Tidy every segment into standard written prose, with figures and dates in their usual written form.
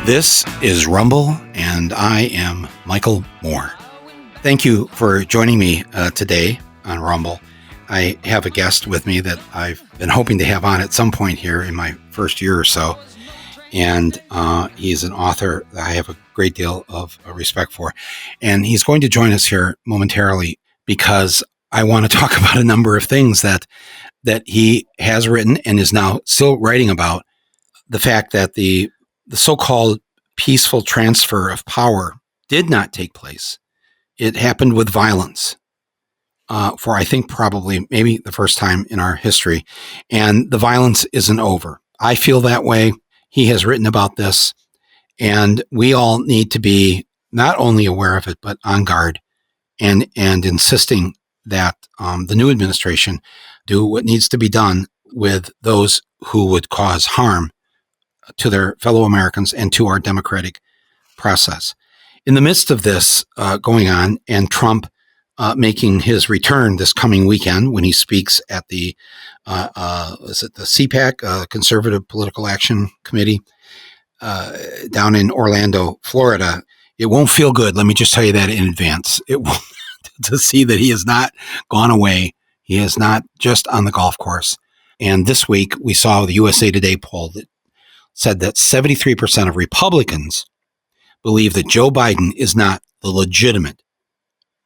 This is Rumble, and I am Michael Moore. Thank you for joining me today on Rumble. I have a guest with me that I've been hoping to have on at some point here in my first year or so, and he's an author that I have a great deal of respect for. And he's going to join us here momentarily because I want to talk about a number of things that he has written and is now still writing about. The fact that the so-called peaceful transfer of power did not take place. It happened with violence for, I think, probably maybe the first time in our history. And the violence isn't over. I feel that way. He has written about this. And we all need to be not only aware of it, but on guard and insisting that the new administration do what needs to be done with those who would cause harm to their fellow Americans and to our democratic process. In the midst of this going on, and Trump making his return this coming weekend when he speaks at the CPAC, Conservative Political Action Committee, down in Orlando, Florida, it won't feel good. Let me just tell you that in advance. It won't to see that he has not gone away. He is not just on the golf course. And this week we saw the USA Today poll that said that 73% of Republicans believe that Joe Biden is not the legitimate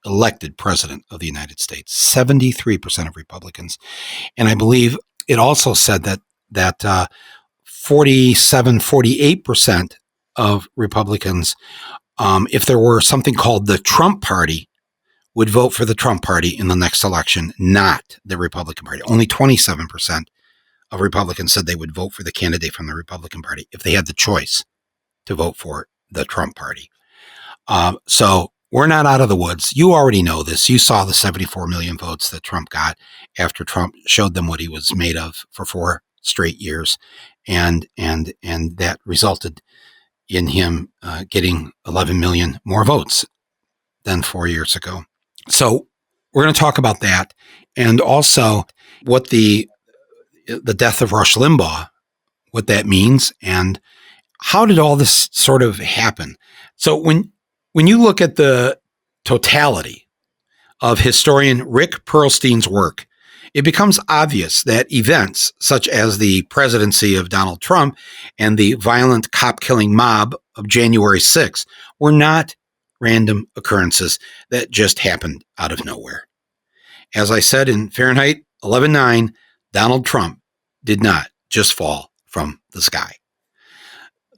elected president of the United States. 73% of Republicans. And I believe it also said that 48% of Republicans, if there were something called the Trump Party, would vote for the Trump Party in the next election, not the Republican Party. Only 27% of Republicans said they would vote for the candidate from the Republican Party if they had the choice to vote for the Trump Party. So we're not out of the woods. You already know this. You saw the 74 million votes that Trump got after Trump showed them what he was made of for 4 straight years. And that resulted in him getting 11 million more votes than 4 years ago. So we're going to talk about that, and also what the death of Rush Limbaugh, what that means, and how did all this sort of happen? So when you look at the totality of historian Rick Perlstein's work, it becomes obvious that events such as the presidency of Donald Trump and the violent cop-killing mob of January 6th were not random occurrences that just happened out of nowhere. As I said in Fahrenheit 11.9, Donald Trump did not just fall from the sky.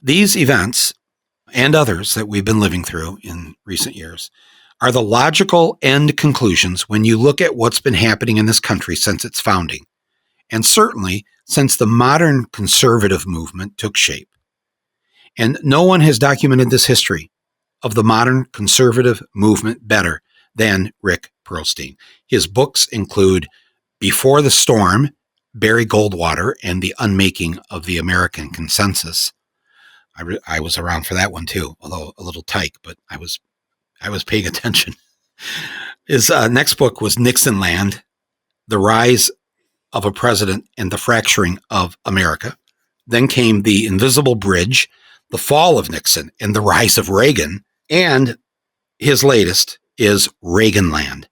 These events and others that we've been living through in recent years are the logical end conclusions when you look at what's been happening in this country since its founding, and certainly since the modern conservative movement took shape. And no one has documented this history of the modern conservative movement better than Rick Perlstein. His books include Before the Storm, Barry Goldwater, and the Unmaking of the American Consensus. I was around for that one too, although a little tyke, but I was paying attention. His next book was Nixonland, The Rise of a President and the Fracturing of America. Then came The Invisible Bridge, The Fall of Nixon and the Rise of Reagan. And his latest is Reaganland,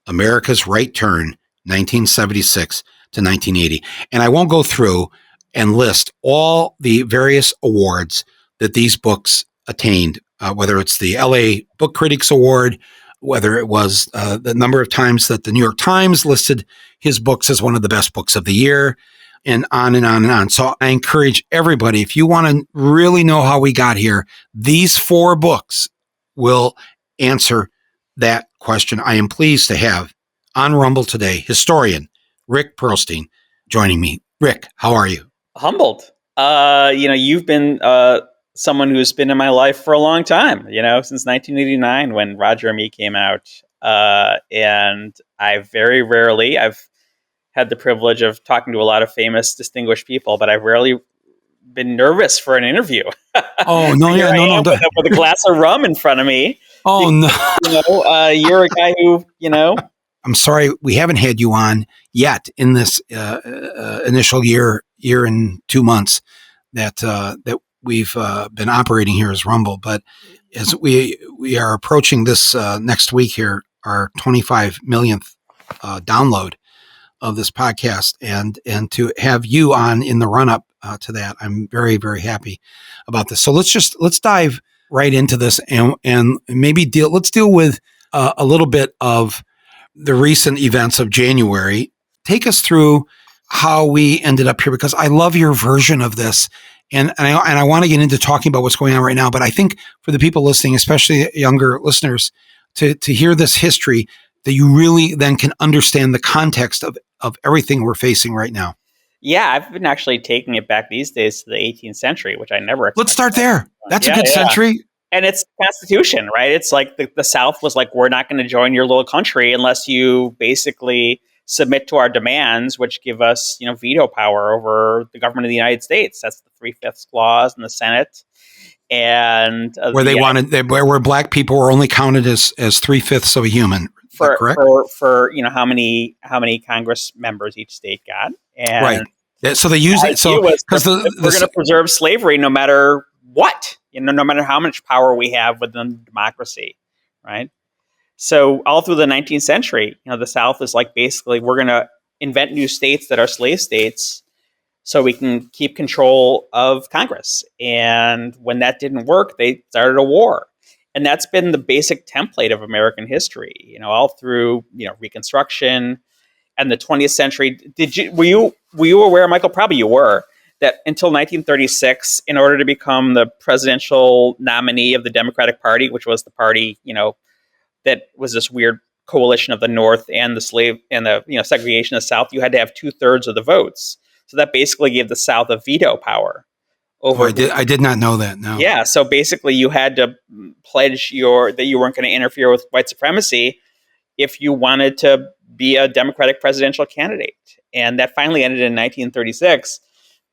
America's Right Turn, 1976 to 1980. And I won't go through and list all the various awards that these books attained, whether it's the LA Book Critics Award, whether it was the number of times that the New York Times listed his books as one of the best books of the year, and on and on and on. So I encourage everybody, if you want to really know how we got here, these 4 books will answer that question. I am pleased to have on Rumble today historian Rick Perlstein joining me. Rick, how are you? Humbled. You've been someone who's been in my life for a long time, since 1989 when Roger and Me came out. And I've had the privilege of talking to a lot of famous, distinguished people, but I've rarely been nervous for an interview. Oh, no, yeah, no. With a glass of rum in front of me. Oh, no. You're a guy who, I'm sorry, we haven't had you on yet in this initial year and 2 months that we've been operating here as Rumble, but as we are approaching this next week here, our 25 millionth download of this podcast, and to have you on in the run up to that, I'm very, very happy about this. So let's dive right into this and maybe let's deal with a little bit of the recent events of January. Take us through how we ended up here, because I love your version of this. And I want to get into talking about what's going on right now. But I think for the people listening, especially younger listeners, to hear this history, that you really then can understand the context of everything we're facing right now. Yeah, I've been actually taking it back these days to the 18th century, which I never expected. Let's start there. That's a good century. And it's the Constitution, right? It's like the South was like, we're not going to join your little country unless you basically submit to our demands, which give us, veto power over the government of the United States. That's the 3/5 clause in the Senate. And where black people were only counted as 3/5 of a human. Correct? For how many Congress members each state got. And right. So they use it. So because we're going to preserve slavery no matter what, no matter how much power we have within democracy, right? So all through the 19th century, the South is like, basically, we're going to invent new states that are slave states so we can keep control of Congress. And when that didn't work, they started a war. And that's been the basic template of American history, all through, Reconstruction and the 20th century. Were you aware, Michael? Probably you were, that until 1936, in order to become the presidential nominee of the Democratic Party, which was the party, that was this weird coalition of the North and the slave and the segregation of the South, you had to have 2/3 of the votes. So that basically gave the South a veto power. I did not know that. No. Yeah. So basically, you had to pledge that you weren't going to interfere with white supremacy if you wanted to be a Democratic presidential candidate. And that finally ended in 1936.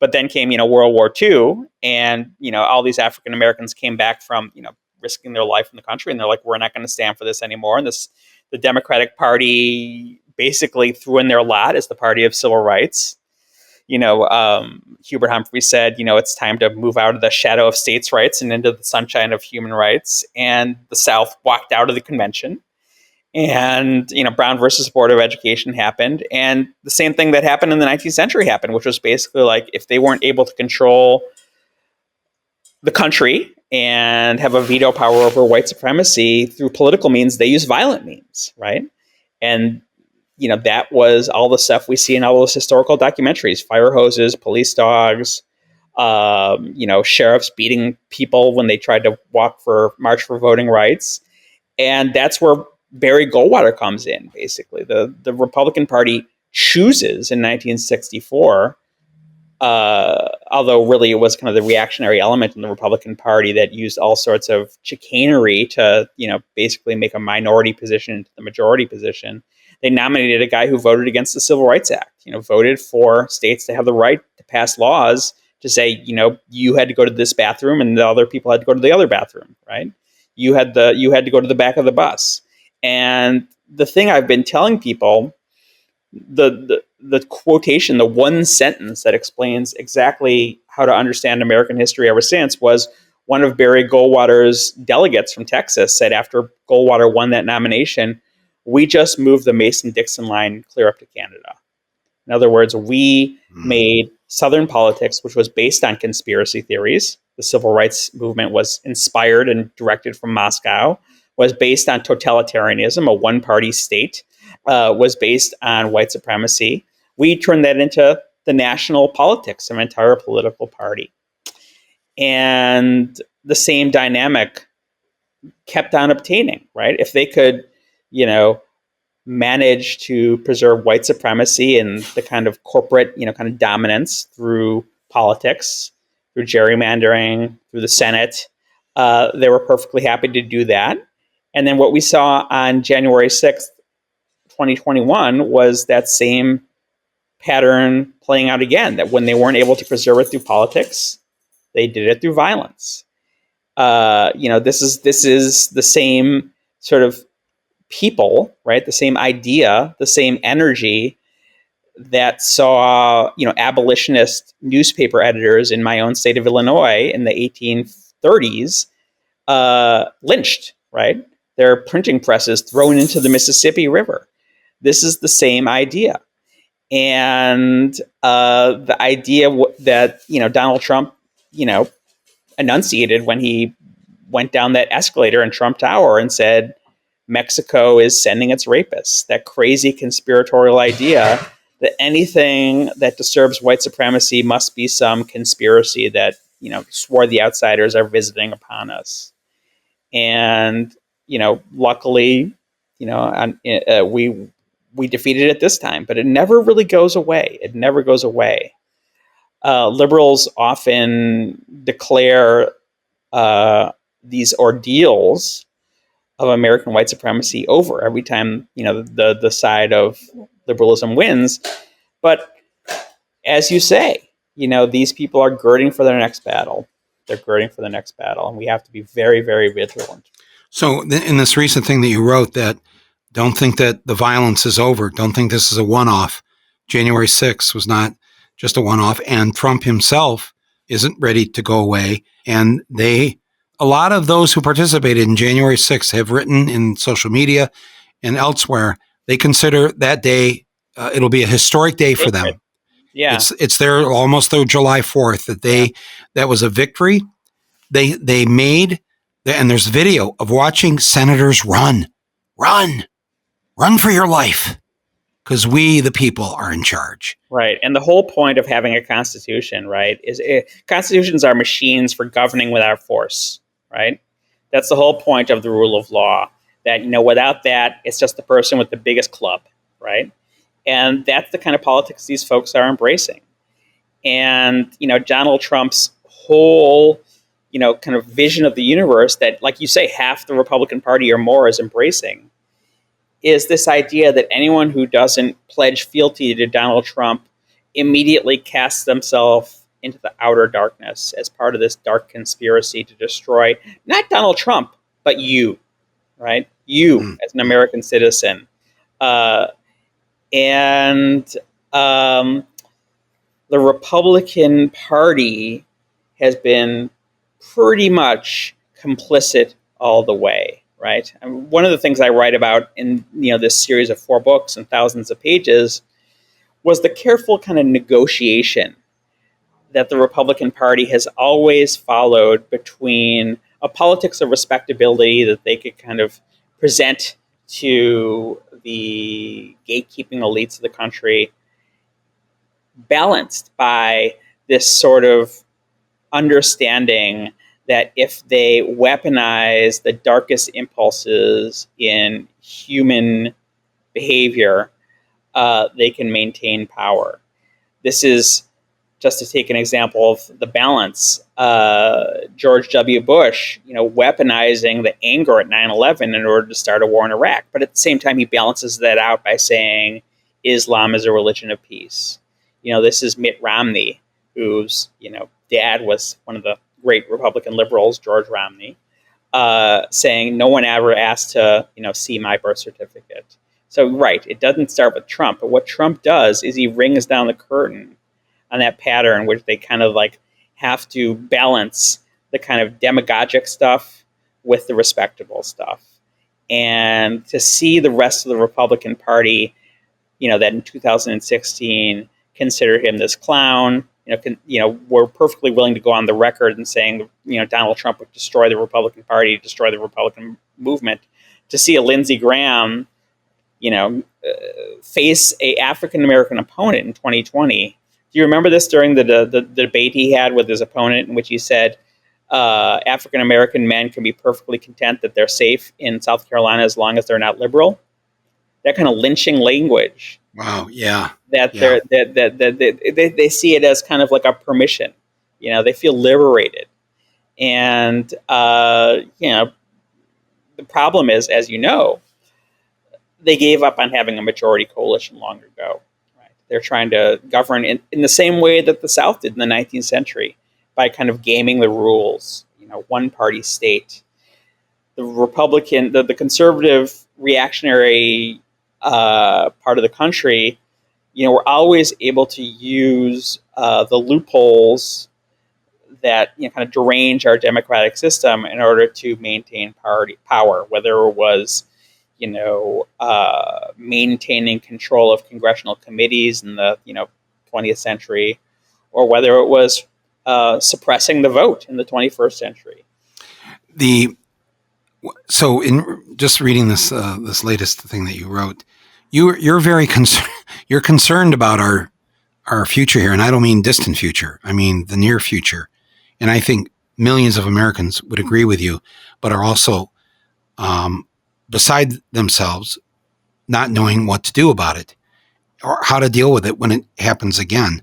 But then came, World War II, and all these African Americans came back from risking their life in the country, and they're like, we're not going to stand for this anymore. And the Democratic Party basically threw in their lot as the party of civil rights. Hubert Humphrey said, it's time to move out of the shadow of states' rights and into the sunshine of human rights. And the South walked out of the convention. And, Brown versus Board of Education happened. And the same thing that happened in the 19th century happened, which was basically like, if they weren't able to control the country and have a veto power over white supremacy through political means, they use violent means, right? And that was all the stuff we see in all those historical documentaries: fire hoses, police dogs, sheriffs beating people when they tried to march for voting rights. And that's where Barry Goldwater comes in, basically. The Republican Party chooses in 1964, although really it was kind of the reactionary element in the Republican Party that used all sorts of chicanery to, basically make a minority position into the majority position. They nominated a guy who voted against the Civil Rights Act, voted for states to have the right to pass laws to say, you had to go to this bathroom and the other people had to go to the other bathroom, right? You had to go to the back of the bus. And the thing I've been telling people, the quotation, the one sentence that explains exactly how to understand American history ever since, was one of Barry Goldwater's delegates from Texas said after Goldwater won that nomination, "We just moved the Mason-Dixon line clear up to Canada." In other words, we made Southern politics, which was based on conspiracy theories. The civil rights movement was inspired and directed from Moscow, was based on totalitarianism, a one-party state, was based on white supremacy. We turned that into the national politics of an entire political party. And the same dynamic kept on obtaining, right? If they could, manage to preserve white supremacy and the kind of corporate, kind of dominance through politics, through gerrymandering, through the Senate, they were perfectly happy to do that. And then what we saw on January 6th, 2021 was that same pattern playing out again, that when they weren't able to preserve it through politics, they did it through violence. This is the same sort of people, right? The same idea, the same energy that saw, abolitionist newspaper editors in my own state of Illinois in the 1830s lynched, right? Their printing presses thrown into the Mississippi River. This is the same idea. And the idea that, Donald Trump, enunciated when he went down that escalator in Trump Tower and said, Mexico is sending its rapists. That crazy conspiratorial idea that anything that disturbs white supremacy must be some conspiracy that, swore the outsiders are visiting upon us. And, luckily, we defeated it this time, but it never really goes away. It never goes away. Liberals often declare these ordeals of American white supremacy over every time, the side of liberalism wins. But as you say, these people are girding for their next battle. They're girding for the next battle, and we have to be very, very vigilant. So in this recent thing that you wrote, that don't think that the violence is over. Don't think this is a one-off. January 6th was not just a one-off, and Trump himself isn't ready to go away. And a lot of those who participated in January 6th have written in social media and elsewhere, they consider that day, it'll be a historic day for them. Yeah. It's almost their July 4th that was a victory. They made, and there's video of watching senators run for your life, because we, the people, are in charge. Right. And the whole point of having a constitution, right, is constitutions are machines for governing without force, right? That's the whole point of the rule of law, that, without that, it's just the person with the biggest club, right? And that's the kind of politics these folks are embracing. And, Donald Trump's whole, kind of vision of the universe that, like you say, half the Republican Party or more is embracing, is this idea that anyone who doesn't pledge fealty to Donald Trump immediately casts themselves into the outer darkness as part of this dark conspiracy to destroy not Donald Trump, but you, right? You as an American citizen. And the Republican Party has been pretty much complicit all the way. Right. And one of the things I write about in this series of 4 books and thousands of pages was the careful kind of negotiation that the Republican Party has always followed between a politics of respectability that they could kind of present to the gatekeeping elites of the country, balanced by this sort of understanding that if they weaponize the darkest impulses in human behavior, they can maintain power. This is, just to take an example of the balance, George W. Bush, weaponizing the anger at 9/11 in order to start a war in Iraq. But at the same time, he balances that out by saying Islam is a religion of peace. This is Mitt Romney, whose, dad was one of the great Republican liberals, George Romney, saying no one ever asked to, see my birth certificate. So, right, it doesn't start with Trump, but what Trump does is he rings down the curtain on that pattern, which they kind of like have to balance the kind of demagogic stuff with the respectable stuff. And to see the rest of the Republican Party, that in 2016 consider him this clown, we're perfectly willing to go on the record and saying, Donald Trump would destroy the Republican Party, destroy the Republican movement. To see a Lindsey Graham, face a African American opponent in 2020. Do you remember this during the debate he had with his opponent, in which he said African American men can be perfectly content that they're safe in South Carolina as long as they're not liberal? That kind of lynching language. Wow. Yeah. That they see it as kind of like a permission. They feel liberated, and the problem is, as they gave up on having a majority coalition long ago. Right? They're trying to govern in the same way that the South did in the 19th century, by kind of gaming the rules. One-party state. The Republican, the conservative, reactionary part of the country, we're always able to use the loopholes that kind of derange our democratic system in order to maintain party power, whether it was maintaining control of congressional committees in the 20th century, or whether it was suppressing the vote in the 21st century. So in just reading this this latest thing that you wrote, you're very concerned. You're concerned about our future here, and I don't mean distant future. I mean the near future. And I think millions of Americans would agree with you, but are also beside themselves, not knowing what to do about it or how to deal with it when it happens again.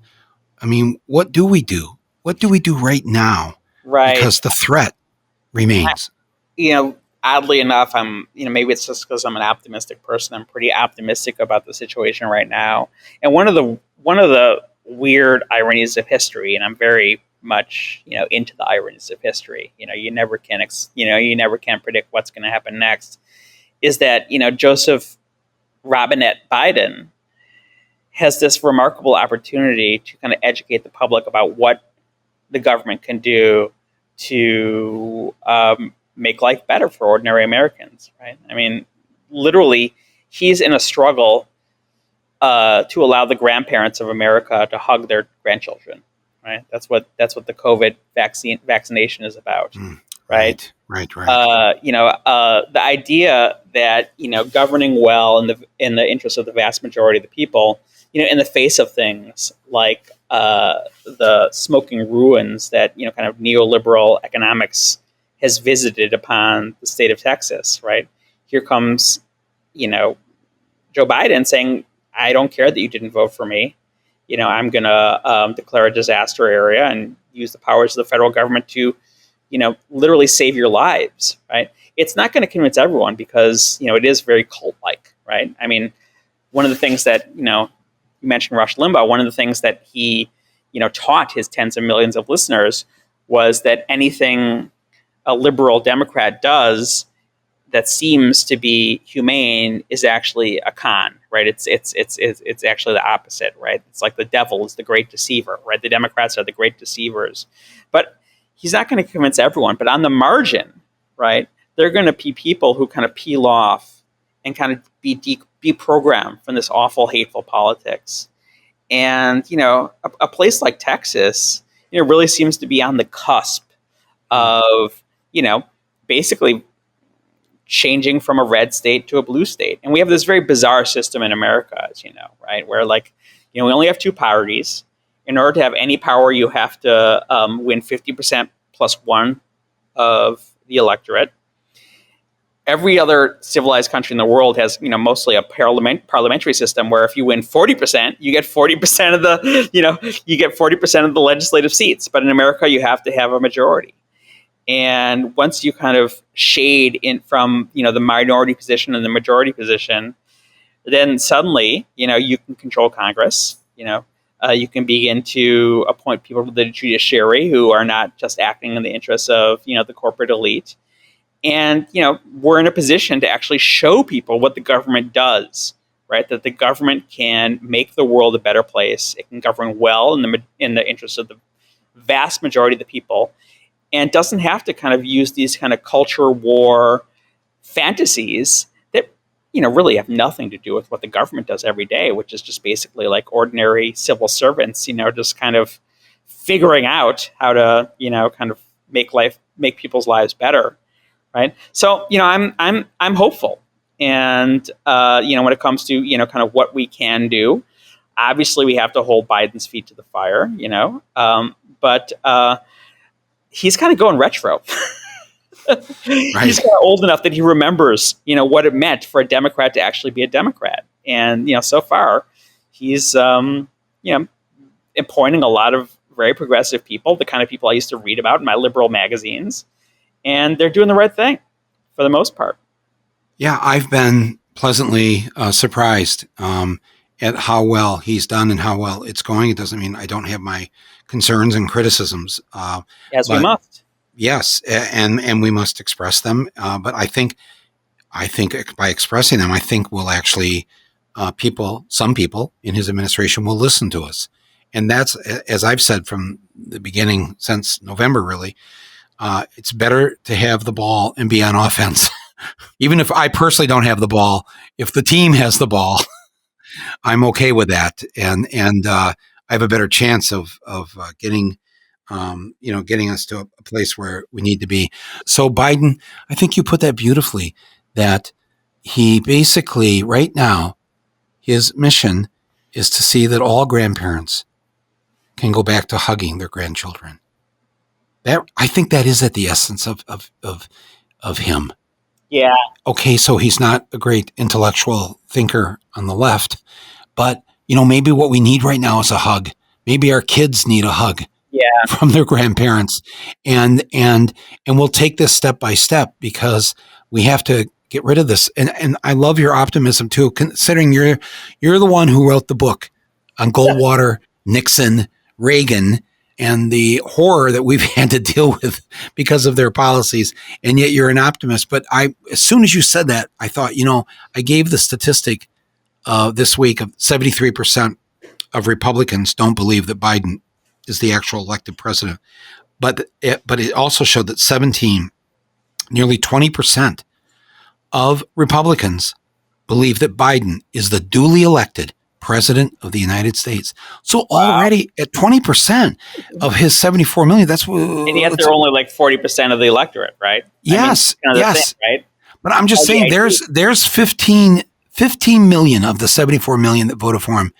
I mean, what do we do? What do we do right now? Right. Because the threat remains. Oddly enough, I'm, maybe it's just because I'm an optimistic person. I'm pretty optimistic about the situation right now. And one of the weird ironies of history, and I'm very much, into the ironies of history. You never can predict what's going to happen next. Is that Joseph Robinette Biden has this remarkable opportunity to kind of educate the public about what the government can do to make life better for ordinary Americans, right? I mean, literally, he's in a struggle to allow the grandparents of America to hug their grandchildren, right? That's what the COVID vaccination is about, right? Right. The idea that governing well in the interest of the vast majority of the people, in the face of things like the smoking ruins that kind of neoliberal economics has visited upon the state of Texas, right? Here comes, Joe Biden saying, I don't care that you didn't vote for me. I'm going to declare a disaster area and use the powers of the federal government to, literally save your lives, right? It's not going to convince everyone because, it is very cult-like, right? I mean, one of the things that, you mentioned Rush Limbaugh, one of the things that he, taught his tens of millions of listeners was that anything a liberal Democrat does that seems to be humane is actually a con, right? It's actually the opposite, right? It's like the devil is the great deceiver, right? The Democrats are the great deceivers, but he's not going to convince everyone. But on the margin, right, they're going to be people who kind of peel off and kind of be deprogrammed from this awful, hateful politics. And a place like Texas, really seems to be on the cusp of basically changing from a red state to a blue state. And we have this very bizarre system in America, as you know, right? Where we only have two parties. In order to have any power, you have to win 50% plus one of the electorate. Every other civilized country in the world has, mostly a parliamentary system where if you win 40%, you get 40% of the, you get 40% of the legislative seats. But in America, you have to have a majority. And once you kind of shade in from, the minority position and the majority position, then suddenly, you can control Congress. You can begin to appoint people to the judiciary who are not just acting in the interests of, the corporate elite. And, we're in a position to actually show people what the government does, right? That the government can make the world a better place. It can govern well in the interest of the vast majority of the people. And doesn't have to kind of use these kind of culture war fantasies that, really have nothing to do with what the government does every day, which is just basically like ordinary civil servants, just kind of figuring out how to, kind of make people's lives better, right? So, I'm hopeful, and when it comes to kind of what we can do, obviously we have to hold Biden's feet to the fire, but. He's kind of going retro. Right. He's kind of old enough that he remembers, what it meant for a Democrat to actually be a Democrat. And, so far, he's, appointing a lot of very progressive people, the kind of people I used to read about in my liberal magazines. And they're doing the right thing for the most part. Yeah, I've been pleasantly surprised at how well he's done and how well it's going. It doesn't mean I don't have my concerns and criticisms. As we must. Yes, and we must express them. But I think by expressing them, I think we'll actually some people in his administration will listen to us. And that's, as I've said from the beginning, since November, really, it's better to have the ball and be on offense. Even if I personally don't have the ball, if the team has the ball, I'm okay with that. And I have a better chance of getting, getting us to a place where we need to be. So Biden, I think you put that beautifully, that he basically right now, his mission is to see that all grandparents can go back to hugging their grandchildren. That, I think that is at the essence of him. Yeah. Okay, so he's not a great intellectual thinker on the left, but maybe what we need right now is a hug. Maybe our kids need a hug from their grandparents, and we'll take this step by step, because we have to get rid of this. And I love your optimism too, considering you're the one who wrote the book on Goldwater, Nixon, Reagan, and the horror that we've had to deal with because of their policies. And yet you're an optimist. But as soon as you said that, I thought, I gave the statistic this week of 73% of Republicans don't believe that Biden is the actual elected president. But it also showed that nearly 20% of Republicans believe that Biden is the duly elected president of the United States. So already at 20% of his 74 million, and yet they're only like 40% of the electorate, right? Yes, yes. Thing, right? But I'm just saying there's 15 million of the 74 million that voted for him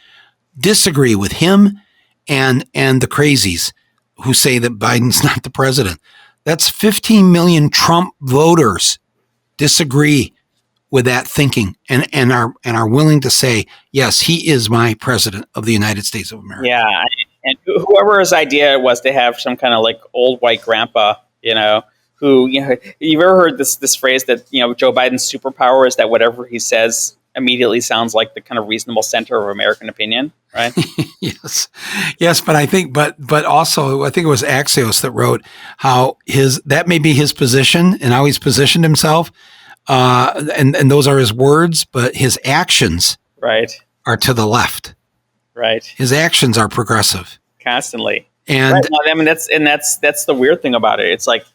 disagree with him and the crazies who say that Biden's not the president. That's 15 million Trump voters disagree with that thinking and are willing to say, yes, he is my president of the United States of America. Yeah. And whoever's idea it was to have some kind of like old white grandpa, who, you've ever heard this phrase that, Joe Biden's superpower is that whatever he says immediately sounds like the kind of reasonable center of American opinion, right? Yes. But I think, but also I think it was Axios that wrote how that may be his position and how he's positioned himself. And those are his words, but his actions are to the left. Right. His actions are progressive. Constantly. And right. I mean, that's the weird thing about it. It's like,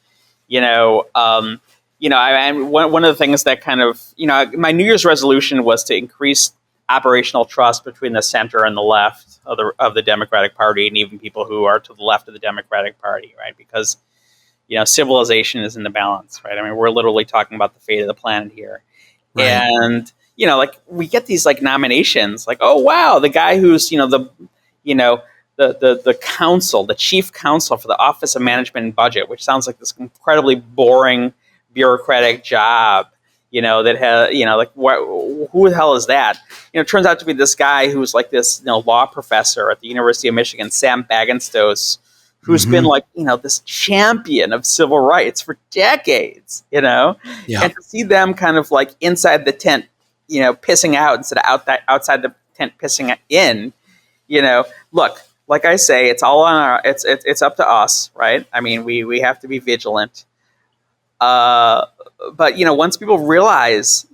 one of the things that kind of, my New Year's resolution was to increase operational trust between the center and the left of the Democratic Party, and even people who are to the left of the Democratic Party, right? Because civilization is in the balance, right? I mean, we're literally talking about the fate of the planet here. Right. And, we get these like nominations, like, oh, wow, the guy who's, the counsel, the chief counsel for the Office of Management and Budget, which sounds like this incredibly boring bureaucratic job, that has, who the hell is that? It turns out to be this guy who's like this, law professor at the University of Michigan, Sam Bagenstos, who's been like, this champion of civil rights for decades, and to see them kind of like inside the tent, pissing out instead of outside the tent pissing in, look, like I say, it's all on it's up to us, right? I mean, we have to be vigilant. But, once people realize,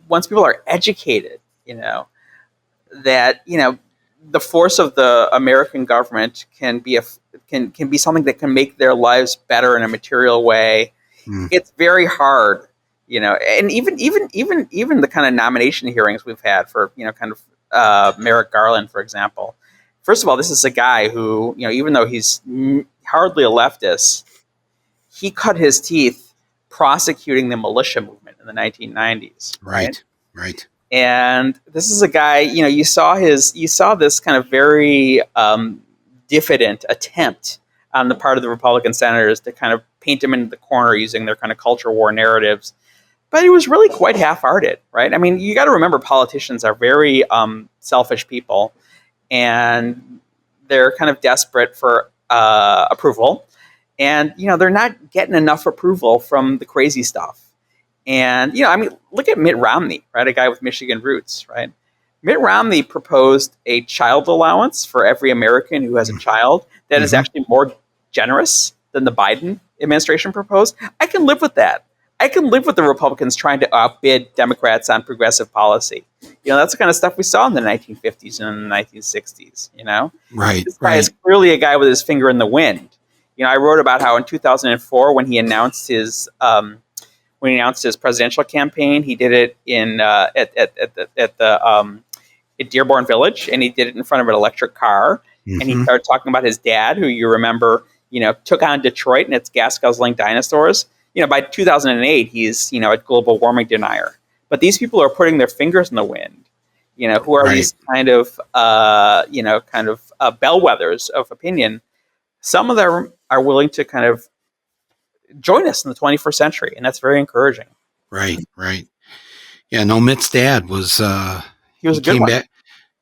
once people are educated, that, the force of the American government can be can be something that can make their lives better in a material way. It's very hard, and even the kind of nomination hearings we've had for, kind of Merrick Garland, for example. First of all, this is a guy who, even though he's hardly a leftist, he cut his teeth prosecuting the militia movement in the 1990s. Right. And this is a guy, you saw this kind of very diffident attempt on the part of the Republican senators to kind of paint him into the corner using their kind of culture war narratives. But it was really quite half-hearted, right? I mean, you got to remember politicians are very selfish people, and they're kind of desperate for approval. And, they're not getting enough approval from the crazy stuff. And, look at Mitt Romney, right? A guy with Michigan roots, right? Mitt Romney proposed a child allowance for every American who has a child that is actually more generous than the Biden administration proposed. I can live with that. I can live with the Republicans trying to outbid Democrats on progressive policy. That's the kind of stuff we saw in the 1950s and the 1960s. Right, This guy right. is clearly a guy with his finger in the wind. I wrote about how in 2004, when he announced his presidential campaign, he did it in at Dearborn Village, and he did it in front of an electric car. And he started talking about his dad, who you remember, took on Detroit and its gas guzzling dinosaurs. By 2008, he's a global warming denier. But these people are putting their fingers in the wind. Who are these kind of bellwethers of opinion? Some of them are willing to kind of join us in the 21st century, and that's very encouraging. Right, right. Yeah, no, Mitt's dad was. He was a good one. Back.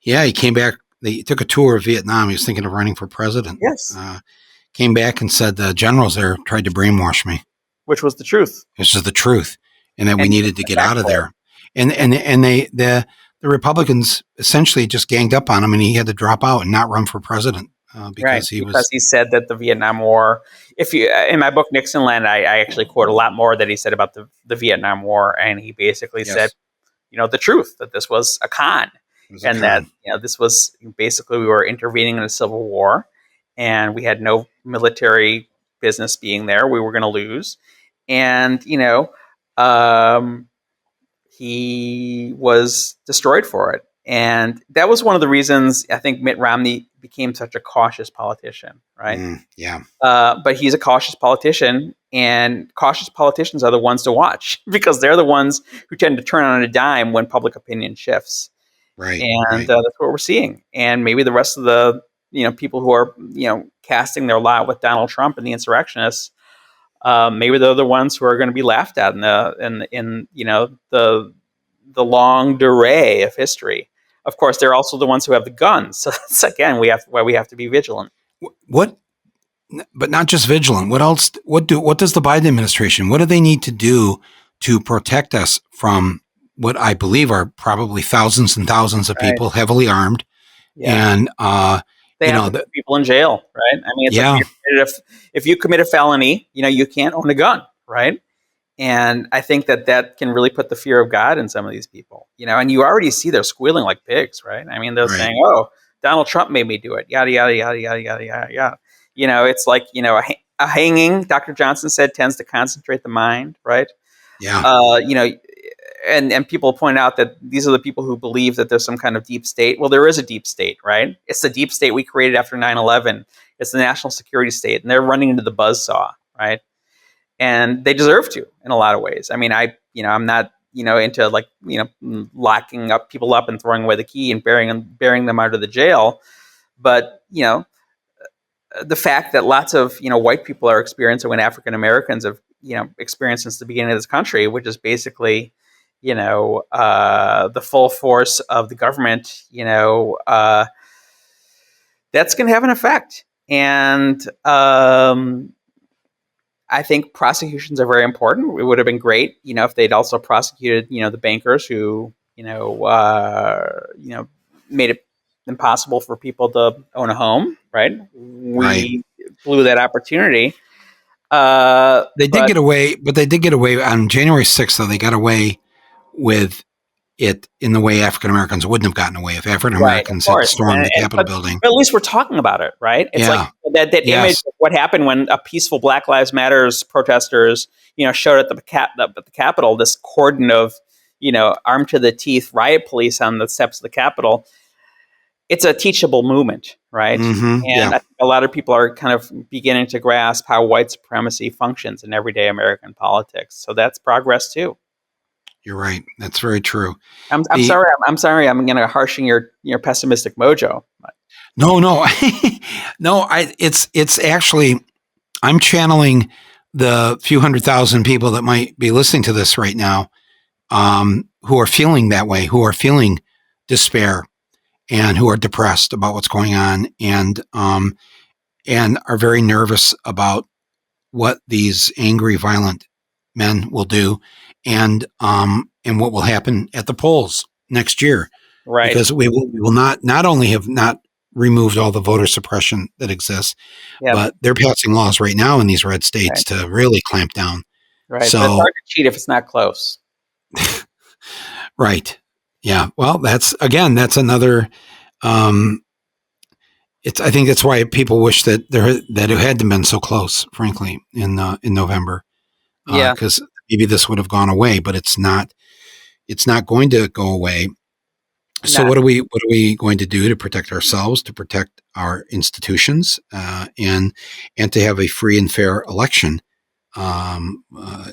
Yeah, he came back. They took a tour of Vietnam. He was thinking of running for president. Yes. Came back and said the generals there tried to brainwash me. Which was the truth. This is the truth, and that we needed to get out of there. And the Republicans essentially just ganged up on him, and he had to drop out and not run for president because he said that the Vietnam War. In my book Nixonland, I actually quote a lot more that he said about the Vietnam War, and he basically said, the truth, that this was a con, that this was basically, we were intervening in a civil war, and we had no military business being there. We were going to lose, and he was destroyed for it. And that was one of the reasons I think Mitt Romney became such a cautious politician, right? But he's a cautious politician, and cautious politicians are the ones to watch because they're the ones who tend to turn on a dime when public opinion shifts. Right. And that's what we're seeing. And maybe the rest of the people who are casting their lot with Donald Trump and the insurrectionists, maybe they're the ones who are going to be laughed at in the long durée of history. Of course, they're also the ones who have the guns. So that's, again, why we have to be vigilant. But not just vigilant. What else? What does the Biden administration? What do they need to do to protect us from what I believe are probably thousands and thousands of people heavily armed, and they have to put people in jail, right? I mean, it's if you commit a felony, you can't own a gun, right? And I think that can really put the fear of God in some of these people, and you already see they're squealing like pigs, right? I mean, they're saying, "Oh, Donald Trump made me do it," yada, yada, yada, yada, yada, yada, yada. It's like, a hanging, Dr. Johnson said, tends to concentrate the mind, right? Yeah. And people point out that these are the people who believe that there's some kind of deep state. Well, there is a deep state, right? It's the deep state we created after 9/11. It's the national security state, and they're running into the buzzsaw, right? And they deserve to in a lot of ways. I mean, I'm not, into locking up people up and throwing away the key and burying them out of the jail. But, the fact that lots of, white people are experiencing what African Americans have, experienced since the beginning of this country, which is basically, the full force of the government, that's going to have an effect. And, I think prosecutions are very important. It would have been great, if they'd also prosecuted, the bankers who, made it impossible for people to own a home. Right? We blew that opportunity. They did get away, but they did get away on January 6th. Though they got away with it in the way African Americans wouldn't have gotten away if African Americans had stormed the Capitol building. But at least we're talking about it, right? It's like that image of what happened when a peaceful Black Lives Matters protesters, showed at the Capitol, this cordon of, armed to the teeth riot police on the steps of the Capitol. It's a teachable movement, right? Mm-hmm. And I think a lot of people are kind of beginning to grasp how white supremacy functions in everyday American politics. So that's progress too. You're right. That's very true. I'm sorry. I'm sorry. I'm going to harshing your pessimistic mojo. No. No. It's actually, I'm channeling the few 100,000 people that might be listening to this right now, who are feeling that way, who are feeling despair, and who are depressed about what's going on, and are very nervous about what these angry, violent men will do, and what will happen at the polls next year. Right. Because we will not only have not removed all the voter suppression that exists, but they're passing laws right now in these red states to really clamp down Right. But it's So, hard to cheat if it's not close. right. Yeah. Well, that's another, um, I think that's why people wish that that it hadn't been so close, frankly, in November, Yeah. because maybe this would have gone away, but it's not. It's not going to go away. So Not. what are we going to do to protect ourselves, to protect our institutions, and to have a free and fair election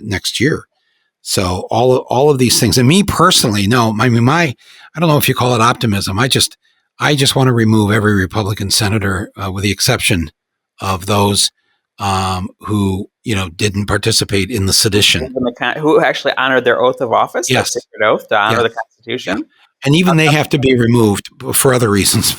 next year? So all of these things, and me personally, no, I mean I don't know if you call it optimism. I just want to remove every Republican senator, with the exception of those who didn't participate in the sedition. Who actually honored their oath of office, that Yes, sacred oath to honor yes, the yeah. Constitution. And even they have to be removed for other reasons.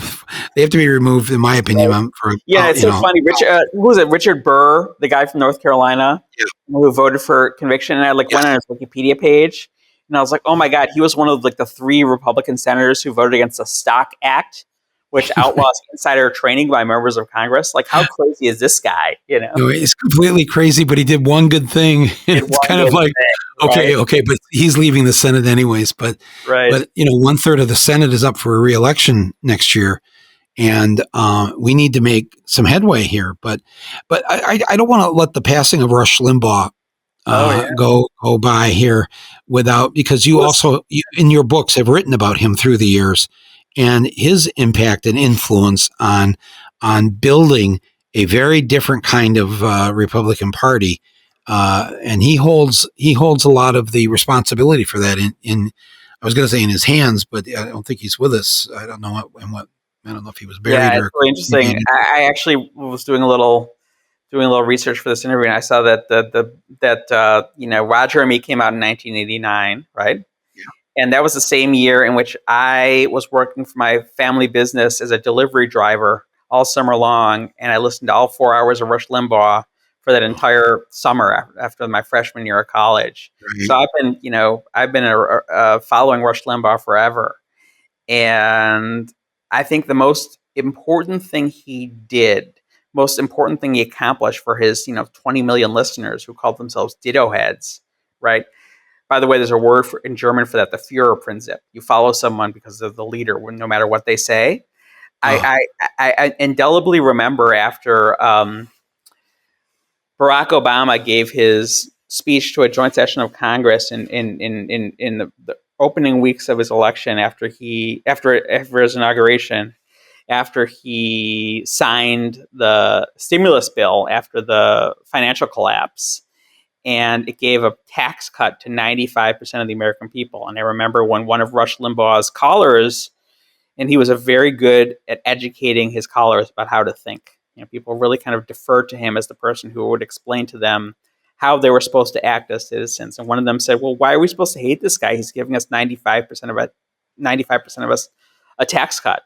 They have to be removed, in my opinion, for Yeah, it's so funny. Who was it? Richard Burr, the guy from North Carolina, yeah. who voted for conviction. And I went on his Wikipedia page, and I was like, oh my god, he was one of the 3 Republican senators who voted against the Stock Act, which outlaws insider trading by members of Congress. Like, how crazy is this guy? No, it's completely crazy, but he did one good thing. It's kind of like, right? okay, but he's leaving the Senate anyways. But Right. 1/3 of the Senate is up for a re-election next year, and we need to make some headway here. But I don't want to let the passing of Rush Limbaugh go by here without, because you also in your books have written about him through the years and his impact and influence on building a very different kind of Republican Party, and he holds a lot of the responsibility for that in I was going to say in his hands, but I don't think he's with us. I don't know what I don't know if he was buried Yeah, or it's really interesting. I actually was doing a little research for this interview, and I saw that Roger and Me came out in 1989, right? Yeah. And that was the same year in which I was working for my family business as a delivery driver all summer long, and I listened to all 4 hours of Rush Limbaugh for that entire summer after my freshman year of college. Right. So I've been following Rush Limbaugh forever, and I think the most important thing he accomplished for his 20 million listeners who called themselves ditto heads, right? By the way, there's a word in German for that, the Führerprinzip. You follow someone because of the leader, no matter what they say. I indelibly remember after Barack Obama gave his speech to a joint session of Congress in the opening weeks of his election, after his inauguration, after he signed the stimulus bill after the financial collapse, and it gave a tax cut to 95% of the American people. And I remember when one of Rush Limbaugh's callers, and he was very good at educating his callers about how to think. People really kind of deferred to him as the person who would explain to them how they were supposed to act as citizens. And one of them said, "Well, why are we supposed to hate this guy? He's giving us 95% of us a tax cut."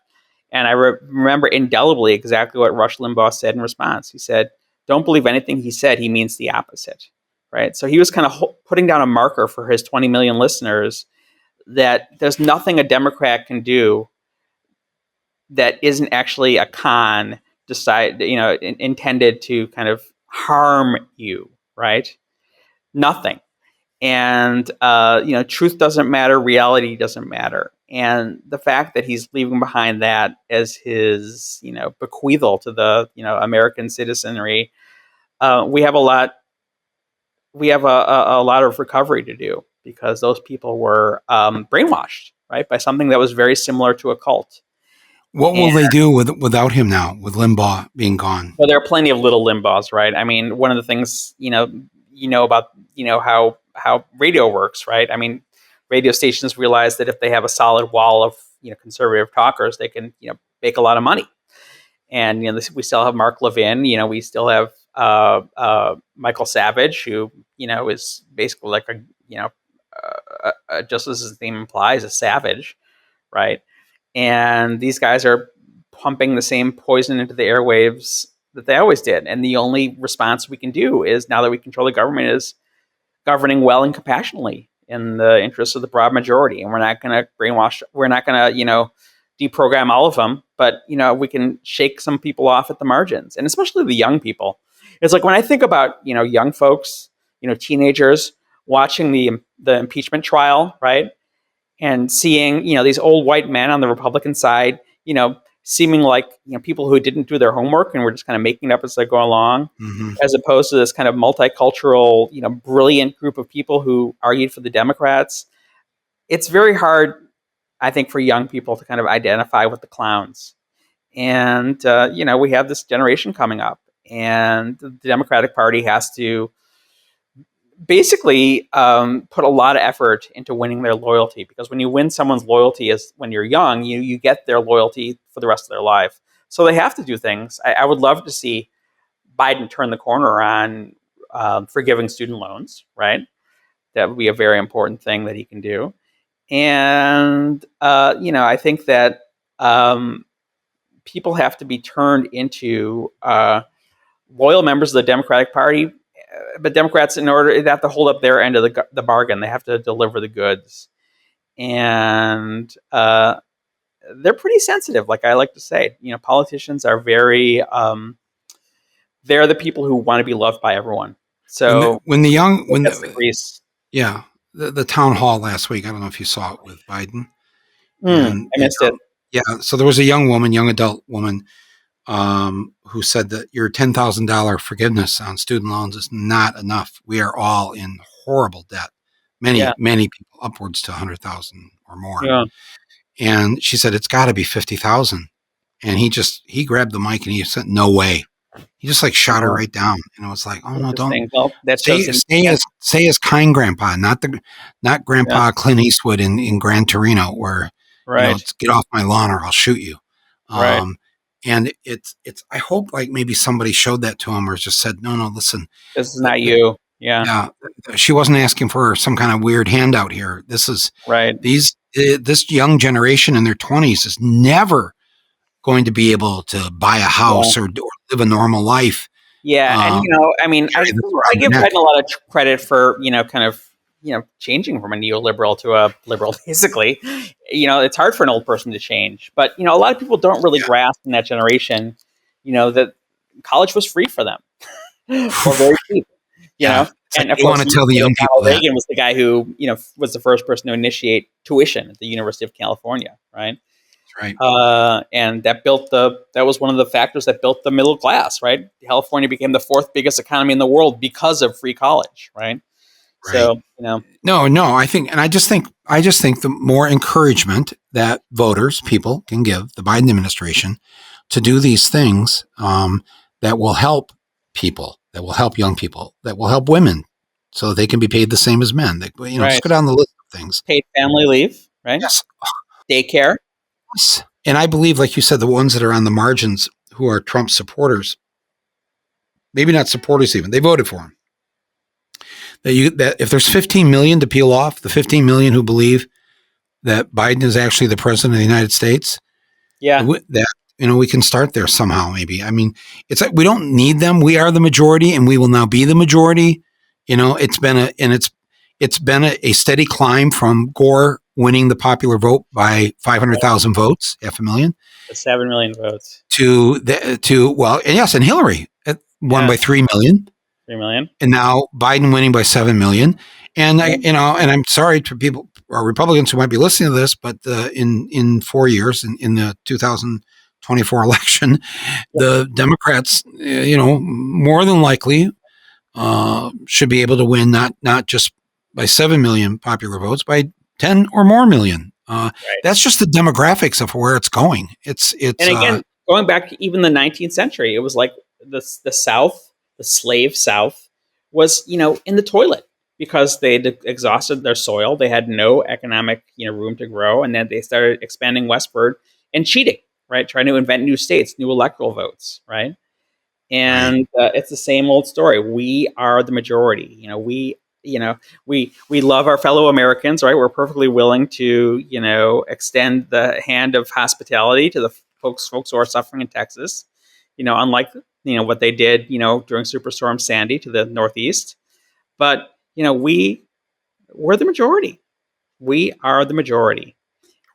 And I remember indelibly exactly what Rush Limbaugh said in response. He said, "Don't believe anything he said. He means the opposite." Right? So he was kind of putting down a marker for his 20 million listeners that there's nothing a Democrat can do that isn't actually a con intended to kind of harm you, right? Nothing. And truth doesn't matter, reality doesn't matter. And the fact that he's leaving behind that as his bequeathal to the American citizenry, we have a lot of recovery to do, because those people were brainwashed, right, by something that was very similar to a cult. What will they do without him now, with Limbaugh being gone? Well, there are plenty of little Limbaughs, right? I mean, one of the things about how radio works, right? I mean, radio stations realize that if they have a solid wall of conservative talkers, they can make a lot of money. And we still have Mark Levin. We still have Michael Savage, who is basically like just as his name implies, a savage, right? And these guys are pumping the same poison into the airwaves that they always did. And the only response we can do is, now that we control the government, is governing well and compassionately in the interests of the broad majority. And we're not going to brainwash. We're not going to, deprogram all of them, but we can shake some people off at the margins, and especially the young people. It's like when I think about young folks, teenagers watching the impeachment trial, right? And seeing, these old white men on the Republican side, seeming like, people who didn't do their homework and were just kind of making it up as they go along, Mm-hmm. as opposed to this kind of multicultural, brilliant group of people who argued for the Democrats. It's very hard, I think, for young people to kind of identify with the clowns. And, we have this generation coming up, and the Democratic Party has to basically put a lot of effort into winning their loyalty, because when you win someone's loyalty as when you're young, you get their loyalty for the rest of their life. So they have to do things. I would love to see Biden turn the corner on forgiving student loans, right? That would be a very important thing that he can do. And, I think that people have to be turned into loyal members of the Democratic Party. But Democrats, in order, they have to hold up their end of the bargain. They have to deliver the goods. And they're pretty sensitive, like I like to say. Politicians are very, they're the people who want to be loved by everyone. So when the town hall last week, I don't know if you saw it with Biden. I missed it. Yeah, so there was a young adult woman, who said that your $10,000 forgiveness on student loans is not enough. We are all in horrible debt. Many people, upwards to 100,000 or more. Yeah. And she said it's got to be 50,000. And he grabbed the mic and he said, "No way." He just like shot her right down. And I was like, "Oh no, don't." Well, that say as kind grandpa, not Grandpa Clint Eastwood in Gran Torino, where it's get off my lawn or I'll shoot you. Right. And it's I hope like maybe somebody showed that to him or just said, no, listen, this is not you. Yeah. She wasn't asking for some kind of weird handout here. This is right. This young generation in their 20s is never going to be able to buy a house or live a normal life. Yeah. And, I mean, I give Biden a lot of credit for, kind of, changing from a neoliberal to a liberal, basically. It's hard for an old person to change. But, a lot of people don't really grasp in that generation, that college was free for them or very cheap, know. And of course, want to tell the young people that Reagan was the guy who, was the first person to initiate tuition at the University of California, right? Right. And that was one of the factors that built the middle class, right? California became the fourth biggest economy in the world because of free college, right? Right. So, No, I just think the more encouragement that people can give the Biden administration to do these things that will help people, that will help young people, that will help women so they can be paid the same as men. Just go down the list of things. Paid family leave, right? Yes. Daycare. Yes. And I believe, like you said, the ones that are on the margins who are Trump supporters, maybe not supporters even, they voted for him. That if there's 15 million to peel off, the 15 million who believe that Biden is actually the president of the United States, that we can start there somehow. Maybe. I mean, it's like we don't need them. We are the majority, and we will now be the majority. It's been a steady climb from Gore winning the popular vote by 500,000 votes, 500,000, 7 million votes and Hillary won by 3 million. 3 million. And now Biden winning by 7 million. And I'm sorry to people or Republicans who might be listening to this, but in 4 years, in the 2024 election, the Democrats, more than likely should be able to win not just by 7 million popular votes, by 10 or more million. That's just the demographics of where it's going. It's and again, going back to even the 19th century, it was like the South. The slave South was, in the toilet because they'd exhausted their soil. They had no economic, room to grow. And then they started expanding westward and cheating, right? Trying to invent new states, new electoral votes, right? And it's the same old story. We are the majority. We love our fellow Americans, right? We're perfectly willing to, extend the hand of hospitality to the folks who are suffering in Texas, unlike what they did, during Superstorm Sandy to the Northeast. But, we're the majority. We are the majority.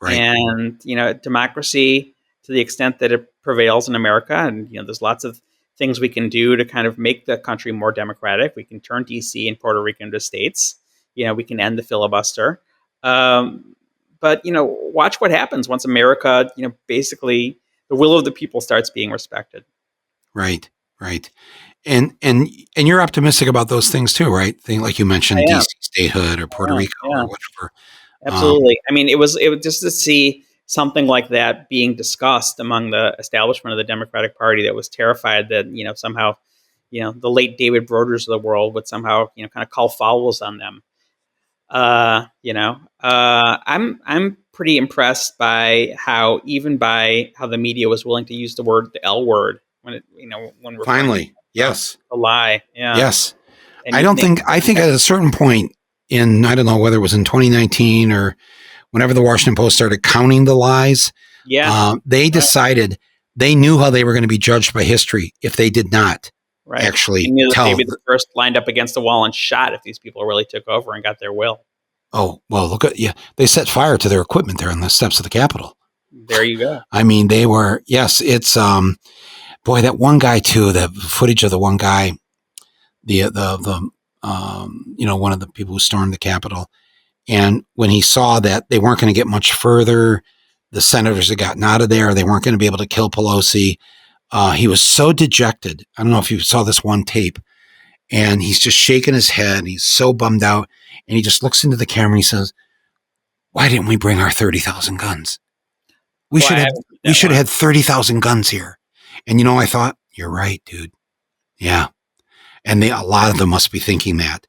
Right. And, democracy, to the extent that it prevails in America, and, there's lots of things we can do to kind of make the country more democratic. We can turn DC and Puerto Rico into states. We can end the filibuster. But watch what happens once America, basically the will of the people starts being respected. Right. And you're optimistic about those things too, right? Like you mentioned, DC statehood or Puerto Rico or whatever. Absolutely. I mean, it was just to see something like that being discussed among the establishment of the Democratic Party that was terrified that somehow the late David Broders of the world would somehow kind of call fouls on them. I'm pretty impressed by how the media was willing to use the L word when when we're finally, yes, a lie. Yeah. Yes. And I think at a certain point I don't know whether it was in 2019 or whenever the Washington Post started counting the lies. Yeah. They decided they knew how they were going to be judged by history if they did not actually tell. They'd be the first lined up against the wall and shot if these people really took over and got their will. Oh, well, look at they set fire to their equipment there on the steps of the Capitol. There you go. I mean, they were, yes, it's, boy, that one guy too, the footage of the one guy, one of the people who stormed the Capitol. And when he saw that they weren't going to get much further, the senators had gotten out of there, they weren't going to be able to kill Pelosi. He was so dejected. I don't know if you saw this one tape, and he's just shaking his head. He's so bummed out, and he just looks into the camera and he says, "Why didn't we bring our 30,000 guns? We should have had 30,000 guns here." And I thought, you're right, dude. Yeah. And a lot of them must be thinking that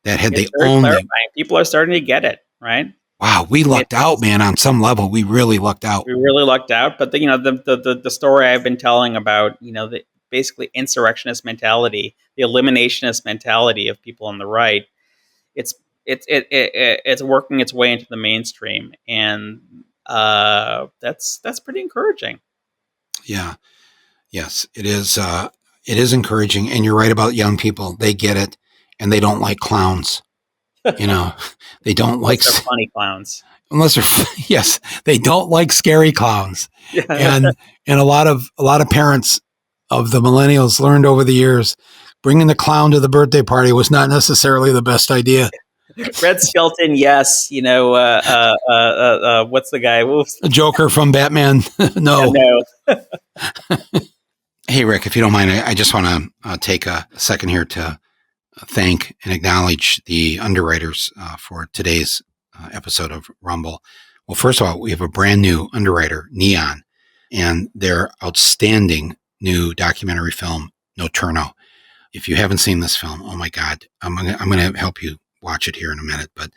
had they only clarifying. People are starting to get it, right? Wow, we lucked out, man. On some level, we really lucked out. But the story I've been telling about, the basically insurrectionist mentality, the eliminationist mentality of people on the right, it's working its way into the mainstream, and that's pretty encouraging. Yeah. Yes, it is. It is encouraging, and you're right about young people. They get it, and they don't like clowns. They don't like funny clowns. Unless they're yes, they don't like scary clowns. Yeah. And a lot of parents of the millennials learned over the years bringing the clown to the birthday party was not necessarily the best idea. Red Skelton, yes. What's the guy? The Joker from Batman. No. Yeah, no. Hey, Rick, if you don't mind, I just want to take a second here to thank and acknowledge the underwriters for today's episode of Rumble. Well, first of all, we have a brand new underwriter, Neon, and their outstanding new documentary film, Noturno. If you haven't seen this film, oh my God, I'm going to help you watch it here in a minute. But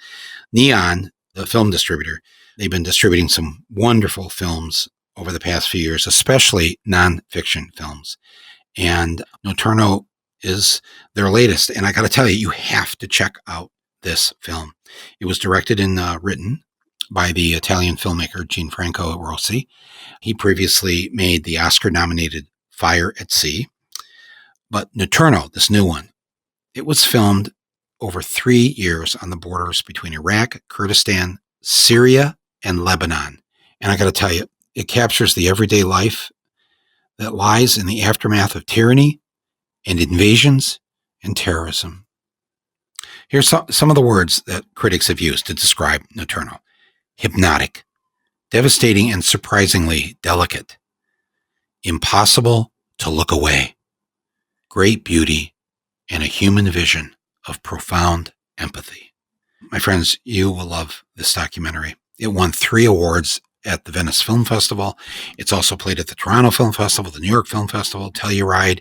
Neon, the film distributor, they've been distributing some wonderful films over the past few years, especially nonfiction films. And Noturno is their latest. And I got to tell you, you have to check out this film. It was directed and written by the Italian filmmaker Gianfranco Rosi. He previously made the Oscar-nominated Fire at Sea. But Noturno, this new one, it was filmed over 3 years on the borders between Iraq, Kurdistan, Syria, and Lebanon. And I got to tell you, it captures the everyday life that lies in the aftermath of tyranny and invasions and terrorism. Here's some of the words that critics have used to describe Noturno. Hypnotic, devastating and surprisingly delicate, impossible to look away, great beauty, and a human vision of profound empathy. My friends, you will love this documentary. It won 3 awards at the Venice Film Festival. It's also played at the Toronto Film Festival, the New York Film Festival, Telluride,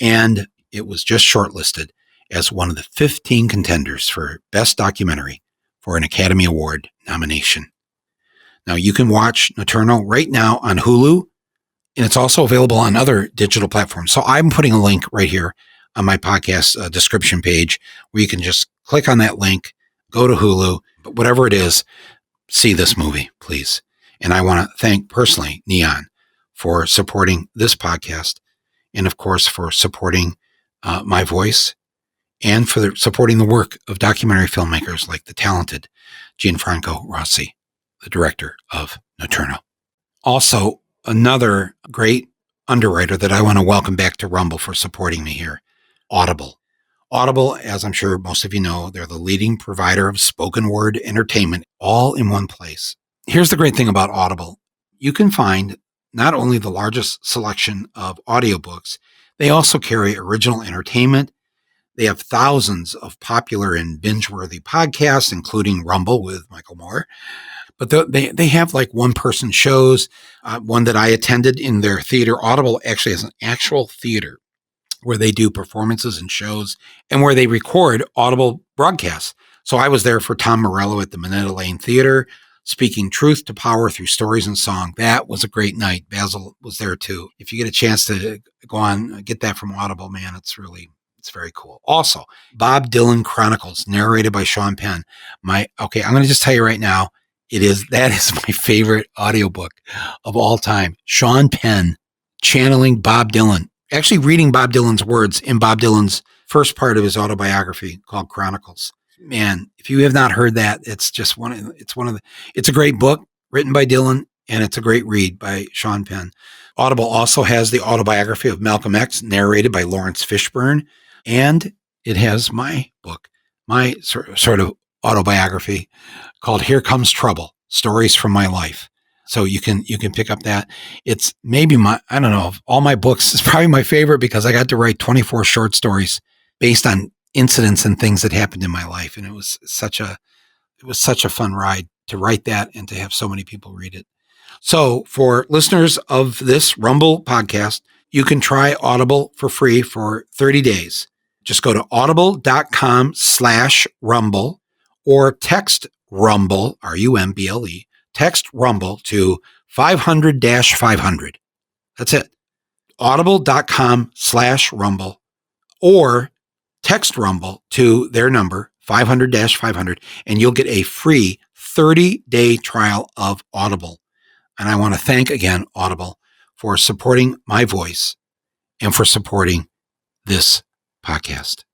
and it was just shortlisted as one of the 15 contenders for Best Documentary for an Academy Award nomination. Now, you can watch Noturno right now on Hulu, and it's also available on other digital platforms. So I'm putting a link right here on my podcast description page where you can just click on that link, go to Hulu, but whatever it is, see this movie, please. And I want to thank personally Neon for supporting this podcast and, of course, for supporting my voice and for supporting the work of documentary filmmakers like the talented Gianfranco Rosi, the director of Noturno. Also, another great underwriter that I want to welcome back to Rumble for supporting me here. Audible. Audible, as I'm sure most of you know, they're the leading provider of spoken word entertainment all in one place. Here's the great thing about Audible. You can find not only the largest selection of audiobooks, they also carry original entertainment. They have thousands of popular and binge-worthy podcasts, including Rumble with Michael Moore. But they have like one-person shows. One that I attended in their theater. Audible actually has an actual theater where they do performances and shows and where they record Audible broadcasts. So I was there for Tom Morello at the Minetta Lane Theater, speaking truth to power through stories and song. That was a great night. Basil was there too. If you get a chance to go on, get that from Audible, man, it's very cool. Also, Bob Dylan Chronicles, narrated by Sean Penn. I'm going to just tell you right now, that is my favorite audiobook of all time. Sean Penn channeling Bob Dylan, actually reading Bob Dylan's words in Bob Dylan's first part of his autobiography called Chronicles. Man, if you have not heard that, it's a great book written by Dylan, and it's a great read by Sean Penn. Audible also has the autobiography of Malcolm X, narrated by Lawrence Fishburne, and it has my book, my sort of autobiography called Here Comes Trouble, Stories from My Life. So you can pick up that. It's maybe of all my books, it's probably my favorite because I got to write 24 short stories based on incidents and things that happened in my life. And it was such a fun ride to write that and to have so many people read it. So for listeners of this Rumble podcast, you can try Audible for free for 30 days. Just go to audible.com/rumble or text Rumble, RUMBLE, text Rumble to 500-500. That's it. Audible.com/rumble or text Rumble to their number, 500-500, and you'll get a free 30-day trial of Audible. And I want to thank again Audible for supporting my voice and for supporting this podcast.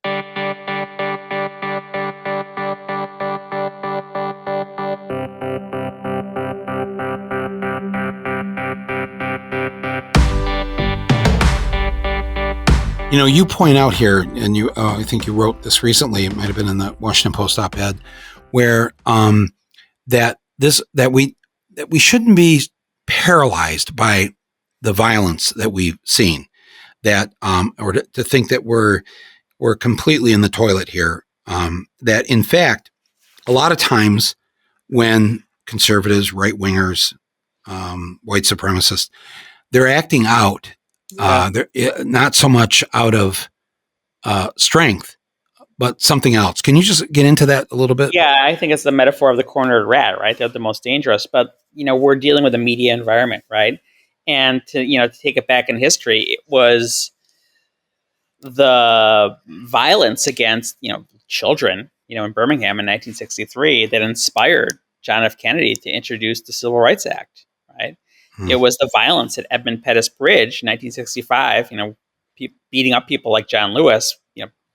You point out here, and I think you wrote this recently. It might have been in the Washington Post op-ed, where that we shouldn't be paralyzed by the violence that we've seen, or to think that we're completely in the toilet here. That in fact, a lot of times when conservatives, right wingers, white supremacists, they're acting out. They're not so much out of strength, but something else. Can you just get into that a little bit? Yeah, I think it's the metaphor of the cornered rat, right? They're the most dangerous. But, we're dealing with a media environment, right? And to take it back in history, it was the violence against, children, in Birmingham in 1963 that inspired John F. Kennedy to introduce the Civil Rights Act, right? It was the violence at Edmund Pettus Bridge in 1965, beating up people like John Lewis,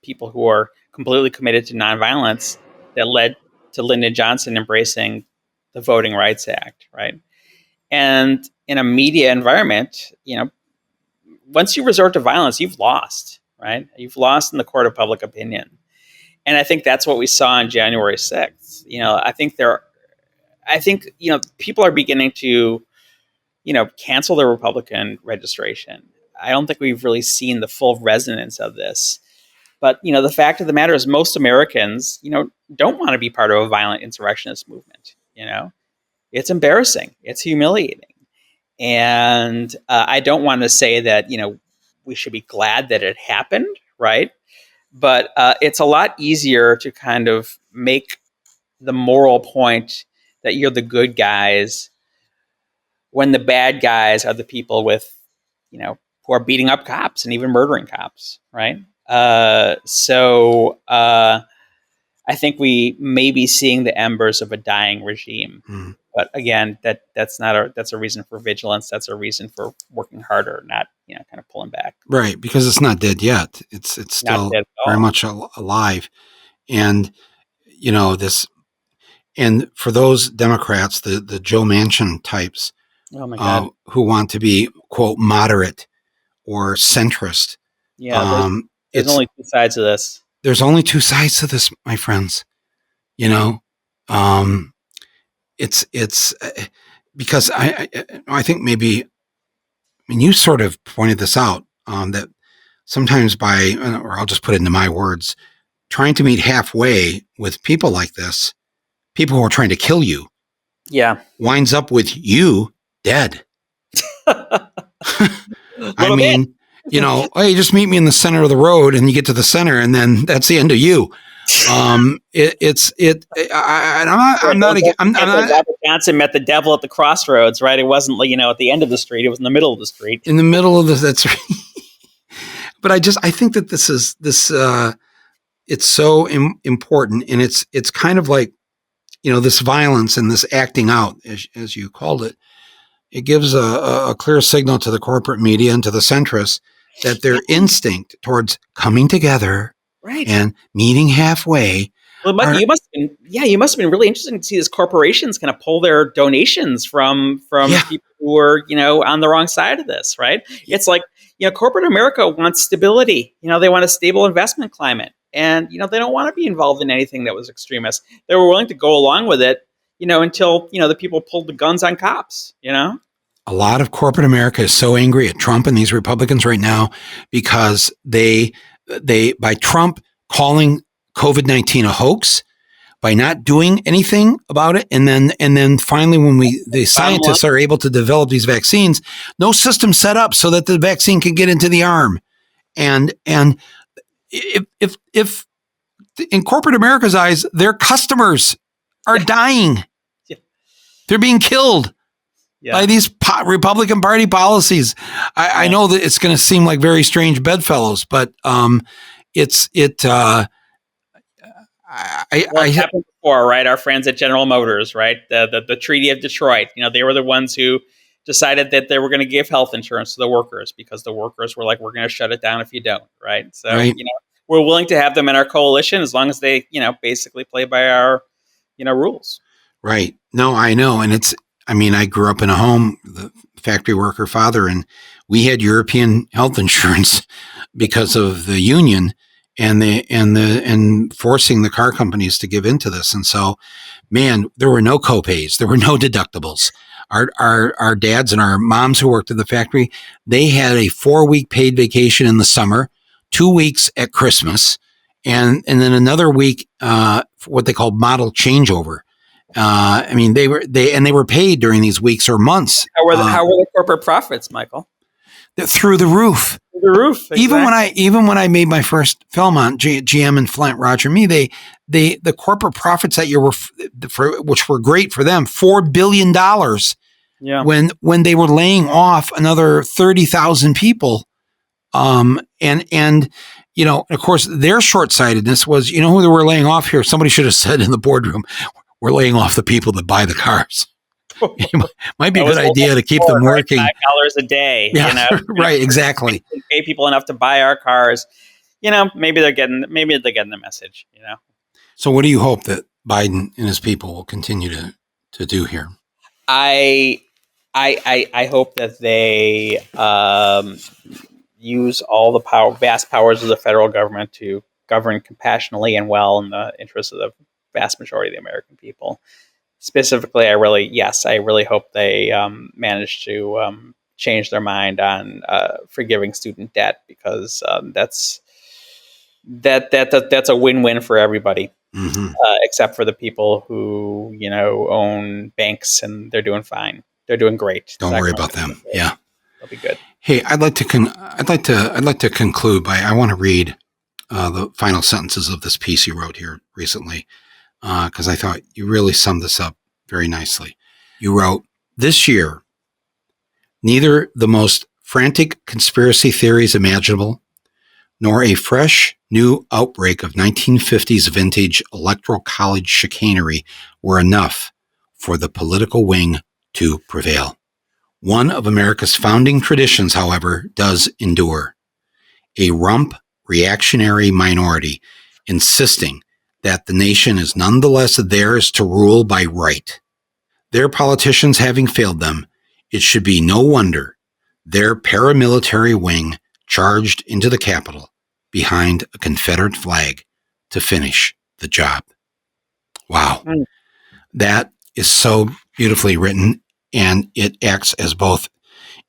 people who are completely committed to nonviolence, that led to Lyndon Johnson embracing the Voting Rights Act, right? And in a media environment, once you resort to violence, you've lost, right? You've lost in the court of public opinion. And I think that's what we saw on January 6th. I think people are beginning to cancel the Republican registration. I don't think we've really seen the full resonance of this. But, the fact of the matter is most Americans, don't want to be part of a violent insurrectionist movement. It's embarrassing. It's humiliating. And I don't want to say that, we should be glad that it happened, right? But it's a lot easier to kind of make the moral point that you're the good guys when the bad guys are the people with, who are beating up cops and even murdering cops, right? So I think we may be seeing the embers of a dying regime. But again, that's a reason for vigilance. That's a reason for working harder, not kind of pulling back. Right, because it's not dead yet. It's still very much alive, and this. And for those Democrats, the Joe Manchin types, oh my God, who want to be, quote, moderate or centrist. Yeah, there's only two sides of this. There's only two sides to this, my friends. You know, it's because I think maybe, I mean, you sort of pointed this out, that sometimes or I'll just put it into my words, trying to meet halfway with people like this, people who are trying to kill you, winds up with you dead. I mean, hey, just meet me in the center of the road, and you get to the center, and then that's the end of you. I'm not. Robert Johnson met the devil at the crossroads, right? It wasn't at the end of the street; it was in the middle of the street. In the middle of that's right. But I think that this is it's so important, and it's kind of like, this violence and this acting out, as you called it. It gives a clear signal to the corporate media and to the centrists that their instinct towards coming together, right, and meeting halfway. Well, you must have been really interesting to see these corporations kind of pull their donations from people who are on the wrong side of this, right? It's like corporate America wants stability. They want a stable investment climate, and they don't want to be involved in anything that was extremist. They were willing to go along with it, until the people pulled the guns on cops. A lot of corporate America is so angry at Trump and these Republicans right now because they by Trump calling COVID-19 a hoax, by not doing anything about it, and then finally when the scientists are able to develop these vaccines, no system set up so that the vaccine can get into the arm, and if in corporate America's eyes, their customers are dying, they're being killed by these Republican Party policies. I know that it's going to seem like very strange bedfellows, but it's happened before, right? Our friends at General Motors, right? The Treaty of Detroit. They were the ones who decided that they were going to give health insurance to the workers because the workers were like, "We're going to shut it down if you don't." Right? So we're willing to have them in our coalition as long as they basically play by our rules. Right. No, I know, and I grew up in a home, the factory worker father, and we had European health insurance because of the union and forcing the car companies to give into this. And so, man, there were no copays, there were no deductibles. Our dads and our moms who worked at the factory, they had a 4-week paid vacation in the summer, 2 weeks at Christmas, and then another week, what they called model changeover. They were paid during these weeks or months. How were the corporate profits, Michael? Through the roof. Through the roof. Exactly. Even when I made my first film on GM and Flint, Roger Me, the corporate profits that year which were great for them, $4 billion. Yeah. When they were laying off another 30,000 people, of course their short-sightedness was, who they were laying off here. Somebody should have said in the boardroom, we're laying off the people that buy the cars. It might be a good idea to keep them working. $5 a day. Yeah, right. Exactly. Pay people enough to buy our cars. Maybe they're getting the message. So, what do you hope that Biden and his people will continue to do here? I hope that they use all the vast powers of the federal government to govern compassionately and well in the interests of the vast majority of the American people. Specifically, I really hope they manage to change their mind on forgiving student debt, because that's a win-win for everybody, except for the people who own banks, and they're doing fine. They're doing great. Don't worry about them. Yeah, they'll be good. Hey, I'd like to conclude by, I want to read the final sentences of this piece you wrote here recently, because I thought you really summed this up very nicely. You wrote, "This year, neither the most frantic conspiracy theories imaginable, nor a fresh new outbreak of 1950s vintage electoral college chicanery were enough for the political wing to prevail. One of America's founding traditions, however, does endure. A rump reactionary minority insisting that the nation is nonetheless theirs to rule by right. Their politicians having failed them, it should be no wonder their paramilitary wing charged into the Capitol behind a Confederate flag to finish the job. Wow. Mm. That is so beautifully written, and it acts as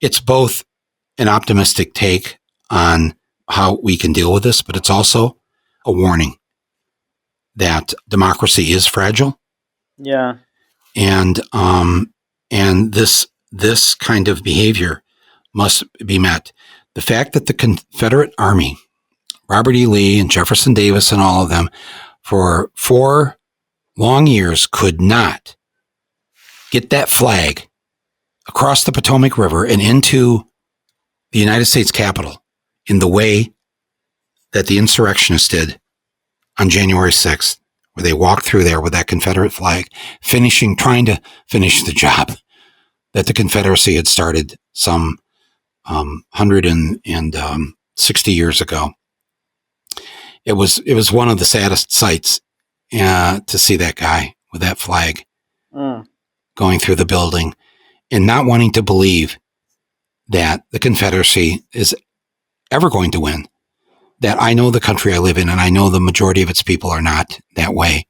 it's both an optimistic take on how we can deal with this, but it's also a warning that democracy is fragile. Yeah. And this kind of behavior must be met. The fact that the Confederate Army, Robert E. Lee and Jefferson Davis and all of them, for 4 long years could not get that flag across the Potomac River and into the United States Capitol in the way that the insurrectionists did on January 6th, where they walked through there with that Confederate flag, trying to finish the job that the Confederacy had started some 160 years ago. It was one of the saddest sights to see that guy with that flag going through the building and not wanting to believe that the Confederacy is ever going to win. That I know the country I live in, and I know the majority of its people are not that way.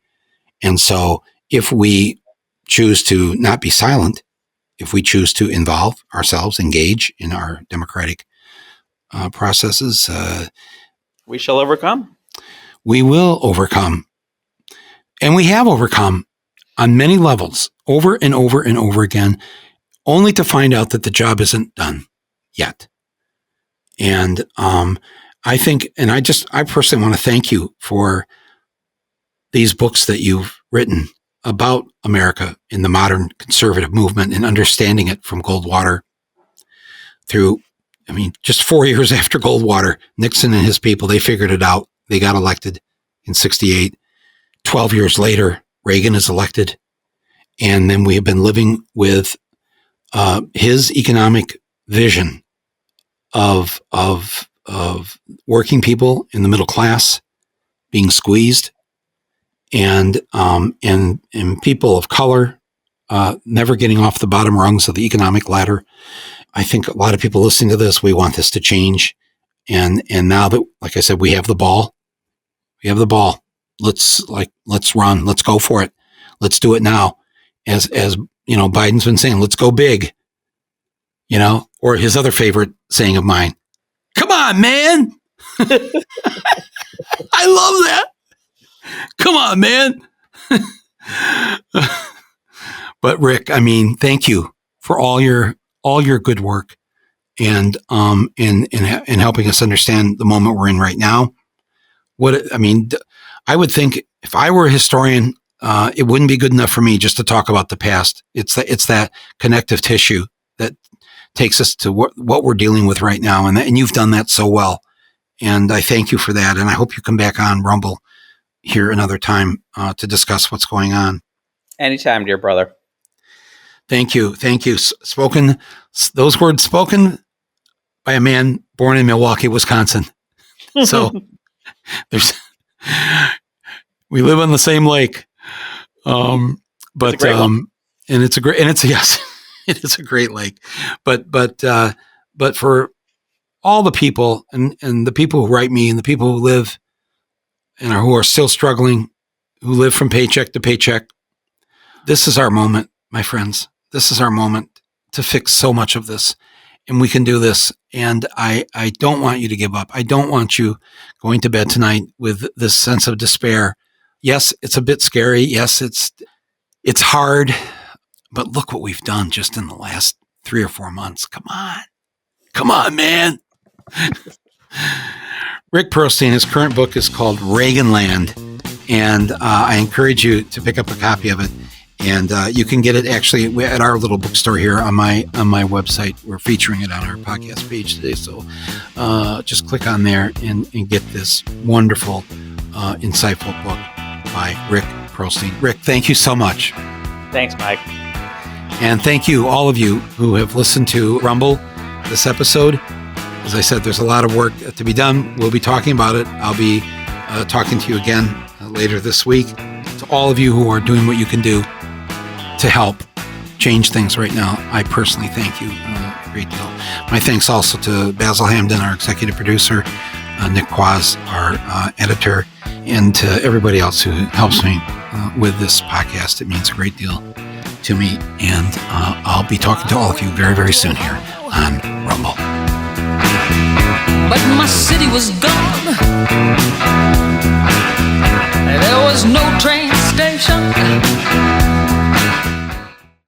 And so if we choose to not be silent, if we choose to involve ourselves, engage in our democratic processes, we shall overcome. We will overcome. And we have overcome on many levels, over and over and over again, only to find out that the job isn't done yet. And I think, and I personally want to thank you for these books that you've written about America in the modern conservative movement and understanding it from Goldwater through, just 4 years after Goldwater, Nixon and his people, they figured it out. They got elected in 1968. 12 years later, Reagan is elected. And then we have been living with his economic vision of working people in the middle class being squeezed, and people of color never getting off the bottom rungs of the economic ladder. I think a lot of people listening to this, we want this to change. And now that, like I said, we have the ball. Let's run. Let's go for it. Let's do it now. As Biden's been saying, let's go big. Or his other favorite saying of mine, come on, man. I love that. Come on, man. But Rick, thank you for all your good work and helping us understand the moment we're in right now. I would think if I were a historian, it wouldn't be good enough for me just to talk about the past. It's that connective tissue that takes us to what we're dealing with right now. And you've done that so well. And I thank you for that. And I hope you come back on Rumble here another time to discuss what's going on. Anytime, dear brother. Thank you. Thank you. Those words spoken by a man born in Milwaukee, Wisconsin. So we live on the same lake. But it is a great lake. But for all the people and the people who write me and the people who live and who are still struggling, who live from paycheck to paycheck, this is our moment, my friends. This is our moment to fix so much of this, and we can do this. And I don't want you to give up. I don't want you going to bed tonight with this sense of despair. Yes, it's a bit scary. Yes, it's hard, but look what we've done just in the last 3 or 4 months. Come on, man. Rick Perlstein, his current book is called Reaganland, and I encourage you to pick up a copy of it. And you can get it actually at our little bookstore here on my website. We're featuring it on our podcast page today. So just click on there and get this wonderful, insightful book by Rick Perlstein. Rick, thank you so much. Thanks, Mike. And thank you, all of you who have listened to Rumble this episode. As I said, there's a lot of work to be done. We'll be talking about it. I'll be talking to you again later this week. To all of you who are doing what you can do to help change things right now, I personally thank you a great deal. My thanks also to Basil Hamden, our executive producer, Nick Quaz, our editor, and to everybody else who helps me with this podcast. It means a great deal to me, and I'll be talking to all of you very, very soon here on Rumble. But my city was gone. There was no train station.